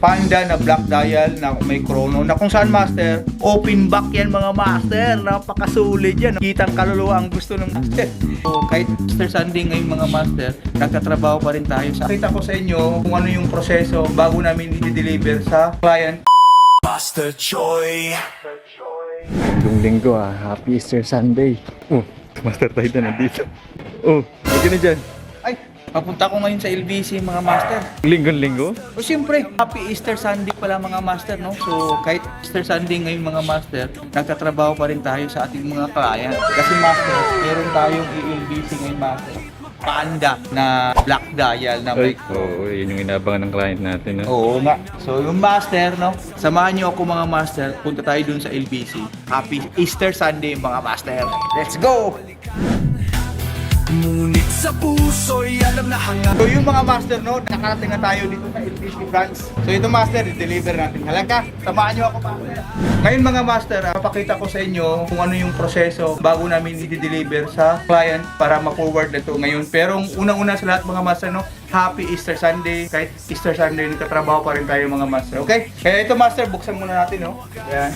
Panda na black dial na may chrono na kung saan master, open back yan mga master. Napakasulit yan. Kitang kaluluwa ang gusto ng master. So kahit Easter Sunday ngayon mga master, nagtatrabaho pa rin tayo. Kita ko sa inyo kung ano yung proseso bago namin i-deliver sa client. Master Choi. Linggo Happy Easter Sunday. Master Titan nandito. Lagi na dyan. Ay, papunta ko ngayon sa LBC mga master. Linggo? O siyempre, Happy Easter Sunday pala mga master, no? So kahit Easter Sunday ngayon mga master, nagtatrabaho pa rin tayo sa ating mga client. Kasi master, meron tayong LBC ngayon master. Panda na black dial na may yun yung inabangan ng client natin. No? Oo nga. So yung master, no? Samahan niyo ako mga master. Punta tayo dun sa LBC. Happy Easter Sunday mga master. Let's go! Ngunit sa puso'y alam na hanga. So yung mga master, no? Nakarating na tayo dito sa LBC branch. So ito master, i-deliver natin. Halika, samahan niyo ako master. Ngayon mga master, papakita ko sa inyo kung ano yung proseso bago namin i-deliver sa client para ma-forward na ito ngayon. Pero unang-una sa lahat mga master, no? Happy Easter Sunday. Kahit Easter Sunday, nagtatrabaho pa rin tayo mga master. Okay? Kaya ito master, buksan muna natin, no? Ayan.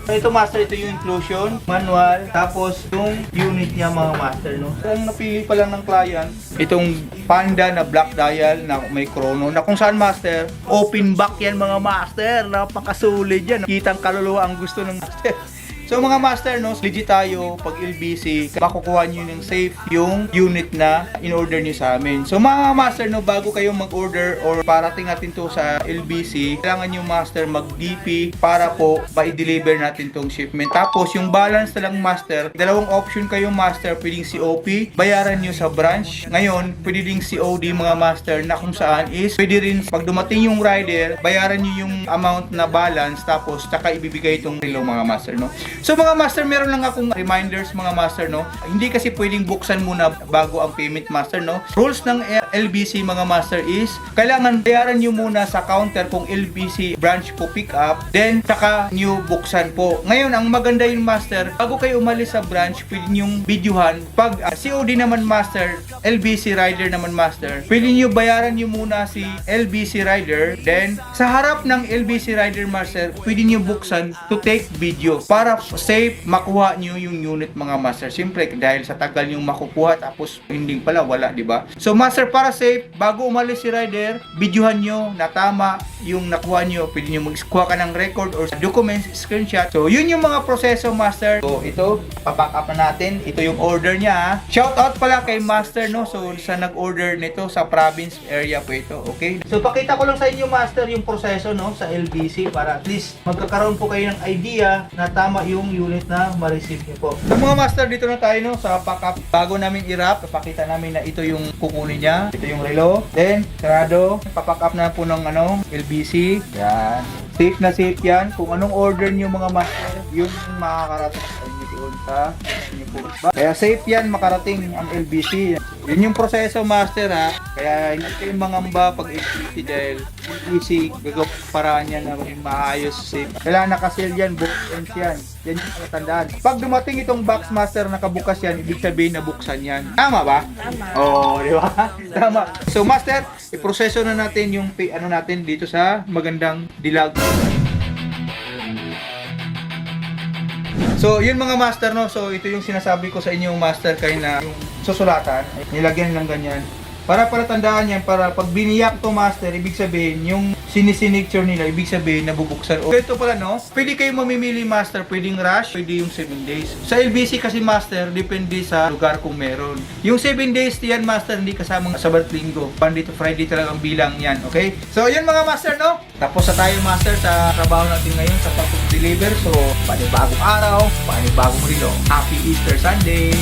Ito master, ito yung inclusion, manual, tapos yung unit niya mga master, no? Ang napili pa lang ng client, itong Panda na black dial na may chrono, na kung saan master, open back yan mga master. Napakasulit yan. Kitang kaluluwa ang gusto ng master. So mga master, no, legit tayo pag LBC, makukuha nyo ng safe yung unit na in-order nyo sa amin. So mga master, no, bago kayo mag-order or parating natin to sa LBC, kailangan nyo master mag-DP para po ma-deliver natin tong shipment. Tapos yung balance na lang master, dalawang option kayo master, pwedeng COP, bayaran nyo sa branch. Ngayon, pwede ding COD mga master na kung saan is, pwede rin pag dumating yung rider, bayaran nyo yung amount na balance, tapos tsaka ibibigay itong relo mga master, no. So mga master, meron lang akong reminders mga master, no. Hindi kasi pwedeng buksan muna bago ang payment master, no. Rules ng LBC mga master is kailangan bayaran nyo muna sa counter kung LBC branch po pick up, then saka nyo buksan po. Ngayon, ang maganda yung master, bago kayo umalis sa branch, pwede nyong videohan. Pag COD naman master, LBC rider naman master, pwede nyo bayaran nyo muna si LBC rider, then sa harap ng LBC rider master, pwede nyo buksan to take video para safe makuha nyo yung unit mga master. Siyempre dahil sa tagal yung makukuha tapos hindi pala wala, di ba? So master, para safe, bago umalis si rider, videohan nyo na tama yung nakuha nyo. Pwede nyo mag-kuha ka ng record or documents, screenshot. So yun yung mga proseso master. So ito, papack up na natin. Ito yung order niya. Shout out pala kay master, no. So sa nag-order nito sa province area po ito. Okay? So pakita ko lang sa inyo master yung proseso, no, sa LBC para at least magkakaroon po kayo ng idea na tama yung unit na ma-receive nyo po. So mga master, dito na tayo, no, sa pack-up. Bago namin i-wrap, papakita namin na ito yung kukunin niya. Ito yung relo. Then, sarado. Papack up na po ng LBC. Yan. Safe na safe yan. Kung anong order nyo mga master, yun yung makakarating sa inyo doon sa inyo po. Kaya safe yan, makarating ang LBC. Yun yung proseso master, ha. Kaya hindi kayo mangamba pag LBC dahil LBC, gagawa paraan yan na maayos, safe. Kailangan nakasil yan, both ends yan. Yan yung natandaan. Pag dumating itong box master nakabukas yan, ibig sabihin na buksan yan. Tama ba? Tama. Oo, di ba? Tama. So master, iproseso na natin yung natin dito sa magandang dilag. So, yun mga master, no. So, ito yung sinasabi ko sa inyo master kayo na yung susulatan, nilagyan ng ganyan. Para tandaan yan, para pag biniyak to master, ibig sabihin, yung sinisignature nila, ibig sabihin, nabubuksan. O, ito pala, no, pwede kayo mamimili master, pwedeng rush, pwede yung 7 days. Sa LBC kasi master, depende sa lugar kung meron. Yung 7 days yan master, hindi kasamang Sabat Linggo. Monday to Friday talagang bilang yan, okay? So, yun mga master, no. Tapos na tayo master sa trabaho natin ngayon sa pag-deliver. So, panibagong araw, panibagong relo. Happy Easter Sunday!